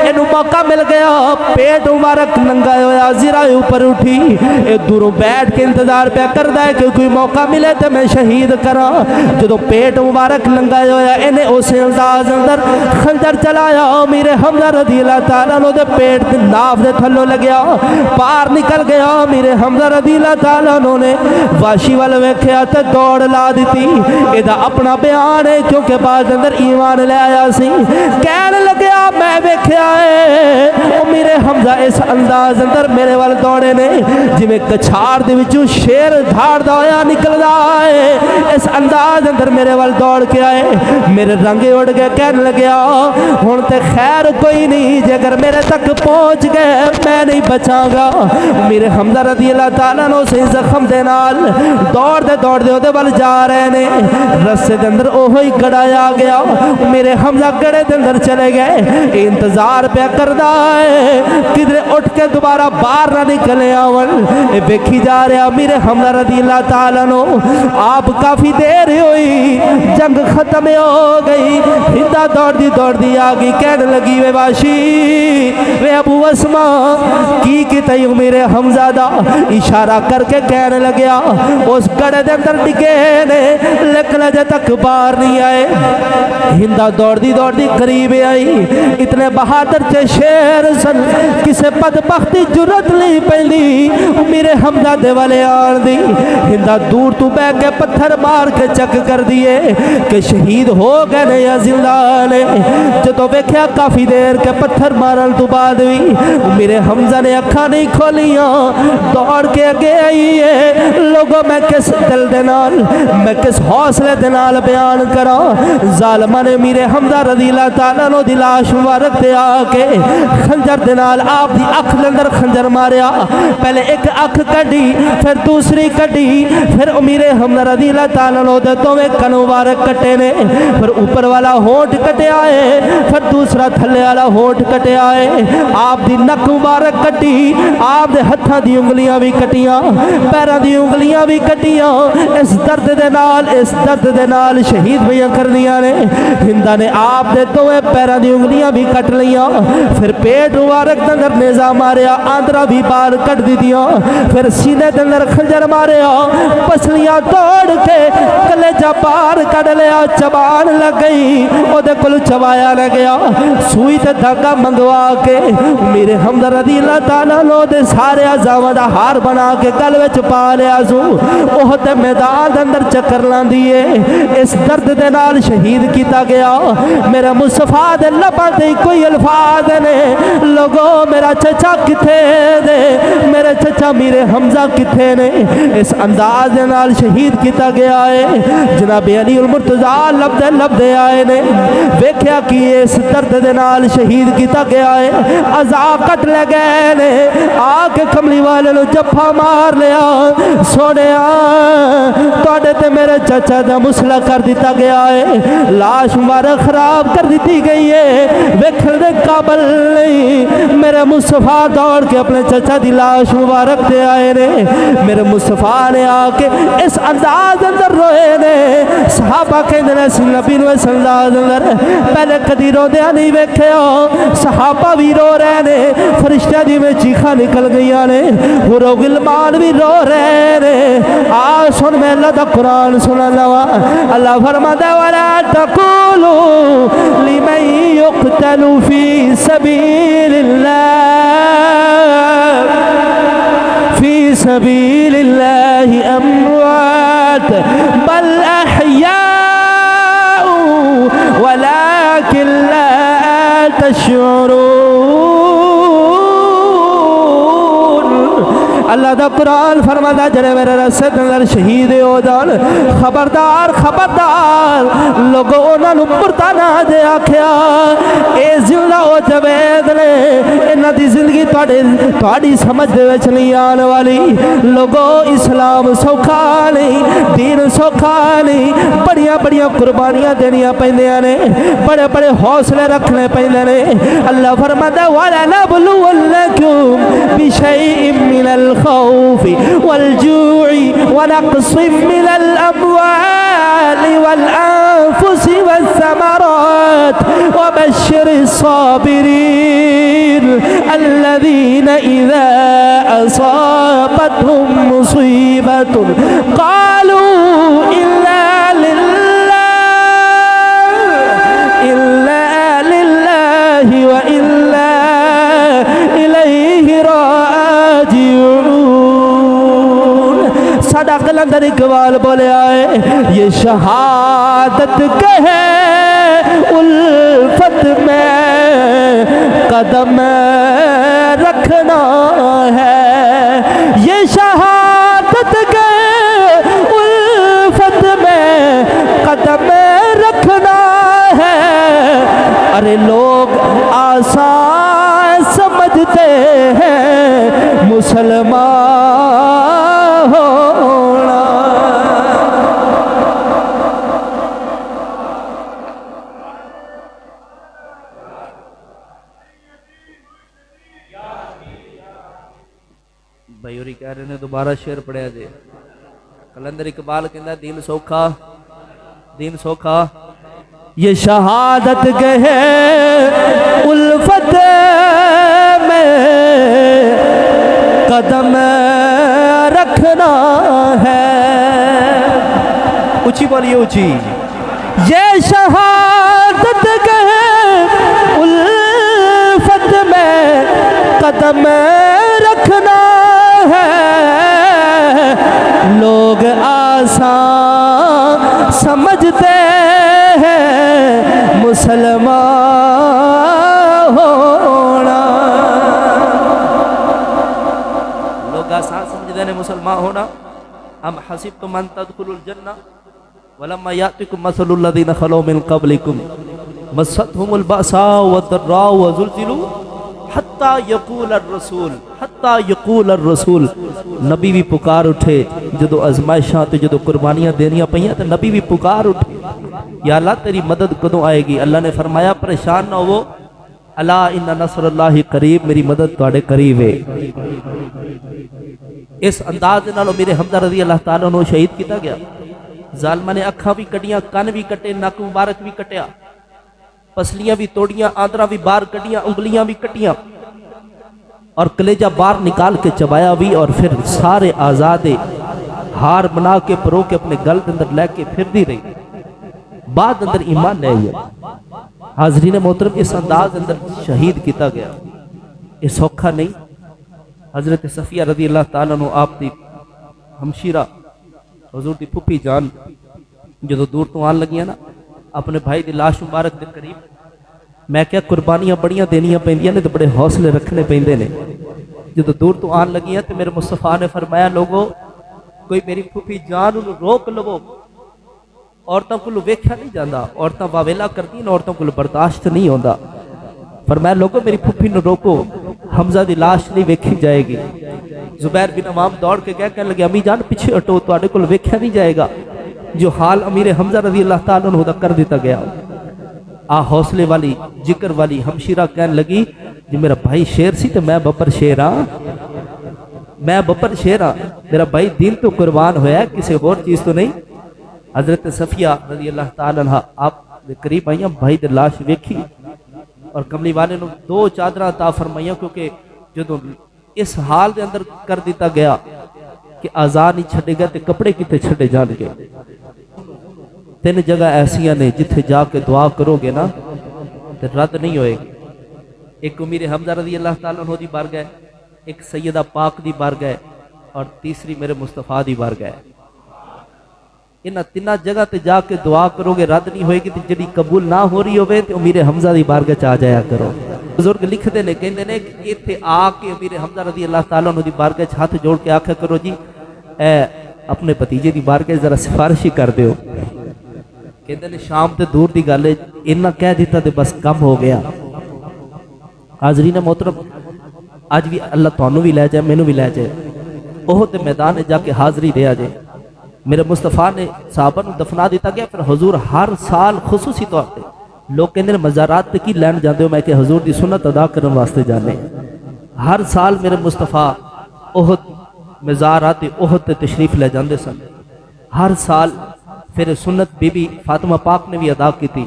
اینو موقع مل گیا، پیٹ مبارک ننگا ہویا، زرہ اوپر اٹھی، اے دوروں بیٹھ کے انتظار پہ کردا ہے کہ کوئی موقع ملے تے میں شہید کراں. جدو پیٹ مبارک ننگا ہویا، انہیں اسے انداز اندر خنجر چلایا. امیر حمزہ رضی اللہ تعالیٰ عنہ دے پیٹ دے ناف دے تھلوں لگیا، پار نکل گیا. امیر حمزہ رضی اللہ تعالیٰ عنہ نے واشی والے ویکھیا تے دوڑ لا دیتی. ایدہ اپنا بیان ہے کیونکہ بعد اندر ایمان لے آیا سی. کہنے لگیا میں ویکھیا ہے امیر حمزہ اس انداز اندر میرے وال دوڑے نے جی میں کچھار دے وچوں شیر دھاڑ دا ہویا نکل رہا ہے. اس انداز اندر میرے وال دوڑ کے آئے، میرے رنگے اڑ گئے. کہنے لگیا ہن تے خیر کوئی نہیں، جے اگر میرے تک پہنچ گئے میں نہیں بچاں گا. امیر حمزہ رضی اللہ تعالیٰ عنہ سے زخم دے نال دوڑ دے اودے ول جا رہے نے. رستے دے اندر اوہی گڑا آ گیا. امیر حمزہ گڑے دے اندر چلے گئے، انتظار پہ کردا ہے کدھر اٹھ کے دوبارہ باہر نہ نکلے آون. ویکھی جا رہا امیر حمزہ رضی اللہ تعالیٰ عنہ آپ کافی دیر ہوئی، جنگ ختم ہو گئی. ہندا دوڑ دی آگئی، کہنے لگی وے واشی وے ابو اسما کی تئی امیر حمزہ دا اشارہ کر کے کہنے لگیا اس گڑے دے اندر ڈگے نے لیکن اجے تک باہر نہیں آئے. ہندا دوڑ دی قریب آئی. اتنے بہادر تے شیر سن، کسے بدبختی جرت نہیں پہلی امیر حمزہ دے والے آن دی. ہندا دور تو بہ کے پتھر مار کے چک کر دیے کہ شہید ہو گئے نے یا زندہ نے. جدو ویکھیا کافی دیر کے پتھر مارن تو بعد بھی امیر حمزہ نے اکھاں نہیں کھولیاں، دوڑ کے اگے آئی ہے. لوگوں میں کس دل دے نال، میں کس حوصلے دے نال بیان کراں. ظالمہ نے امیر حمزہ رضی اللہ تعالیٰ عنہ دی لاش مبارک تے آ کے خنجر دے نال آپ دی اکھ دے اندر خنجر ماریا. پہلے ایک اکھ کڈی، پھر دوسری کڈی، پھر امیر حمزہ رضی اللہ تعالیٰ عنہ دے دوویں کن مبارک کٹے نے. پھر اوپر والا ہونٹ کٹیا ہے، پھر دوسرا تھلے والا ہونٹ کٹیا ہے. آپ دی نک مبارک کٹی، آپ دے ہتھاں دی انگلیاں بھی کٹیاں پیراں دی انگلیاں بھی کٹیاں اس درد دے نال شہید بھی کردیاں نے ہندا نے آپ دے دوے پیراں دی انگلیاں بھی کٹ لیاں پھر پیٹ مبارک دے اندر نیزہ ماریا آندرا بھی بال کٹ دیاں پھر سینے دے اندر خنجر ماریا پسلیاں توڑ کے کلیجہ بار کٹ لیا چبان لگ گئی او دے کل چبایا نہ گیا سوئی تے دھاگا منگوا کے میرے حمزہ رضی اللہ تعالیٰ لو دے سارے عزامہ دا ہار بنا کے گل وچ پا لیا سو اوہ تے میدان دے اندر چکر لان دیئے اس درد دے نال شہید کیتا گیا میرا مصطفیٰ دے لباں تے کوئی الفاظ نے لوگو میرا چچا کتھے دے میرے چچا میرے حمزہ کتھے نے اس انداز دے نال شہید کیتا گیا ہے جناب علی المرتضیٰ لب دے آئے نے ویکھیا کہ اس درد دے نال شہید کیتا گیا ہے عذاب کٹ لے گئے نے آکے کملی والے نو جفا مار لیا سونیا توڑے تے میرے چچا دا مسئلہ کر دیتا گیا ہے لاش مبارک خراب کر دیتی گئی ہے ویکھن دے قابل نہیں میرے مصطفیٰ دوڑ کے اپنے چچا دی لاش مبارک دے آئے نے میرے مصطفیٰ نے آکے اس انداز اندر روئے نے صحابہ کہندے نے نبی نو اس انداز اندر پہلے کدی رو دیا نہیں ویکھے ہو صحابہ بھی رو رہے نے فرشتہ دی میں چیخا نکل گیا نے وہ غلمان بھی رو رہے نے سن میں اللہ دا قرآن سنا لوا اللہ فرماتا وَلَا تَقُولُوا لِمَنْ يُقْتَلُ فِي سَبِيلِ اللَّهِ أَمْوَاتٌ بَلْ أَحْيَاءٌ وَلَكِنْ لَا تَشْعُرُونَ اللہ دا قرآن فرماتا جڑے میرے رسے اندر شہید ہو جان خبردار لوگوں انہاں نوں مردہ نہ دے آکھیا اے زندہ ہو جوید نے انہاں دی زندگی تہاڈی سمجھ دے وچ نہیں آن والی لوگوں اسلام سوکھا نہیں دین سوکھا نہیں بڑیاں قربانیاں دینیاں پیندیاں نے بڑے حوصلے رکھنے پیندے نے اللہ فرماتا وَلَنَبْلُوَنَّكُمْ بِشَيْءٍ مِّنَ الخوف والجوع ونقص من الأموال والأنفس والثمرات وبشر الصابرين الذين إذا أصابتهم مصيبة قالوا إلا لله وإلا إليه راجعون ساڈا قلندر اقبال بولے آئے یہ شہادت کہے الفت میں قدم رکھنا ہے یہ شہادت کہے الفت میں قدم رکھنا ہے ارے لوگ آسان سمجھتے ہیں مسلمان ہونا بھائیوری کہہ رہے ہیں دوبارہ شعر پڑھیا جے قلندر اقبال کہندا دین سوکھا یہ شہادت کہے الفت میں قدم رکھنا ہے اونچی بولیے اونچی یہ شہادت کہے الفت میں قدم رکھنا ہے لوگ آسان سمجھتے ہیں مسلمان ہونا لوگ آسان سمجھتے ہیں مسلمان ہونا ام حسبتم ان تدخلوا الجنہ ولما یاتکم مثل الذین خلوا من قبلکم مستهم البأساء والضراء وزلزلوا حتی یقول الرسول نبی بھی پکار اٹھے جدو ازمائشاں تے جدو قربانیاں دینیاں پئیاں تے نبی بھی پکار اٹھے یا اللہ تیری مدد کدوں آئے گی اللہ نے فرمایا پریشان نہ ہو الا ان نصر اللہ قریب، میری مدد تواڈے قریب ہے۔ اس انداز دے نالوں میرے حمزہ رضی اللہ تعالیٰ عنہ شہید کیتا گیا۔ ظالمہ نے اکھاں بھی کٹیاں، کن بھی کٹے، نک مبارک بھی کٹیا، پسلیاں بھی توڑیاں، آندراں بھی باہر کٹیاں، انگلیاں بھی کٹیاں، اور کلیجہ باہر نکال کے چبایا بھی، اور پھر سارے آزادے ہار بنا کے پرو کے اپنے گل کے اندر لے کے پھر دی رہی، بعد اندر ایمان لے گیا۔ حاضرین محترم، اس انداز اندر شہید کیتا گیا، یہ سوکھا نہیں۔ حضرت صفیہ رضی اللہ تعالیٰ عنہ آپ دی ہمشیرہ حضور دی پھپھی جان جدو دور تو آن لگیاں نا اپنے بھائی دی لاش مبارک دے قریب، میں کیا قربانیاں بڑیاں دینیاں پیندیاں نے تو بڑے حوصلے رکھنے پیندے نے۔ جدو دور تو آن لگیاں تو میرے مصطفیٰ نے فرمایا، لوگو کوئی میری پھپھی جان انہوں روک لو، عورتوں کو ویکھیا نہیں جاندہ، عورتوں واویلا کرتی ہیں، عورتوں کو برداشت نہیں ہوندہ۔ فرمایا لوگو میری پھپھی نو روکو، حمزہ دی لاش نہیں ویکھی جائے گی۔ زبیر بن عوام دوڑ کے گئے، کہنے لگے امی جان پیچھے ہٹو، تواڈے کو ویکھیا نہیں جائے گا۔ جو حال امیر حمزہ رضی اللہ تعالیٰ عنہ دا کر دیتا گیا۔ حوصلے والی ذکر والی ہمشیرہ کہنے لگی، جی میرا بھائی شیر سی تو میں بپر شیر ہاں، میں بپر شیر ہاں، میرا بھائی دل تو قربان ہویا ہے، کسی اور چیز تو نہیں۔ حضرت صفیہ رضی اللہ تعالیٰ عنہ آپ دے قریب آئیاں، بھائی دے لاش ویکھی، اور کملی والے نے 2 چادرہ عطا فرمائیاں، کیونکہ جدو اس حال دے اندر کر دیتا گیا کہ آزاد نہیں چھڑے گئے تے کپڑے کتے چھڑے جان گے۔ 3 جگہ ایسیاں نے جتھے جا کے دعا کرو گے نا تے رد نہیں ہوئے گی۔ ایک امیر حمزہ رضی اللہ تعالیٰ عنہ دی بارگاہ، ایک سیدہ پاک دی بارگاہ، اور تیسری میرے مصطفیٰ دی بارگاہ۔ انہاں 3 جگہ تے جا کے دعا کرو گے رد نہیں ہوئے گی، تے جڑی قبول نہ ہو رہی ہوئے تے امیر حمزہ دی بارگاہ چاہ جایا کرو۔ بزرگ لکھتے نے کہندے نے کہ ایتھے آ کے امیر حمزہ رضی اللہ تعالیٰ عنہ دی بارگاہ ہاتھ جوڑ کے آکھا کرو، جی اے اپنے بھتیجے دی بارگاہ ذرا سفارش ہی کر دیو۔ کہندے نے شام تے دور دی گل ہے، انہاں کہہ دیتا تے بس کم ہو گیا۔ حاضرین محترم، آج بھی اللہ تانوں بھی لے جائے، مینوں بھی لے جائے، احد میدان جا کے حاضری دے جائے۔ میرے مصطفیٰ نے صحابہ نو دفنا دیتا گیا، پھر حضور ہر سال خصوصی طور پہ لوگ کہندے نے مزارات تے کی لین جاندے ہو، میں کہ حضور دی سنت ادا کرن واسطے جانے۔ ہر سال میرے مصطفیٰ احد مزارات احد تے تشریف لے جاندے سن۔ ہر سال پھر سنت بی بی فاطمہ پاک نے بھی ادا کی تھی،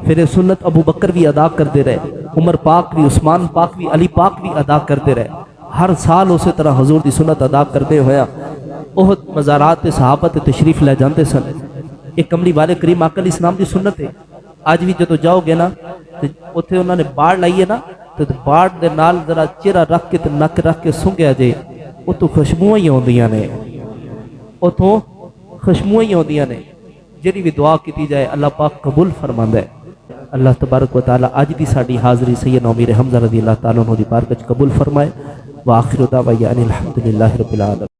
پھر سنت ابو بکر بھی ادا کرتے رہے، عمر پاک بھی، عثمان پاک بھی، علی پاک بھی ادا کرتے رہے۔ ہر سال اسی طرح حضور دی سنت ادا کرتے ہویا احد مزارات صحابہ تے تشریف لے جاندے سن۔ ایک کملی والے کریم آقا علیہ السلام دی سنت ہے، آج بھی جدو جاؤ گے نا اتھے انہوں نے باڑ لائیے نا تو باڑ دے نال ذرا چہرہ رکھ کے تے نک رکھ کے سنگیا جے، اتھو خوشبوئیں ہوندیاں نے، اتھو خوشبوئیں ہوندیاں نے، جڑی بھی دعا کیتی جائے اللہ پاک قبول فرماندا ہے۔ اللہ تبارک و تعالی اج دی ساڈی حاضری سیدنا امیر حمزہ رضی اللہ تعالیٰ عنہ دی بارگاہ قبول فرمائے۔ وآخر دعوانا الحمدللہ رب العالمین۔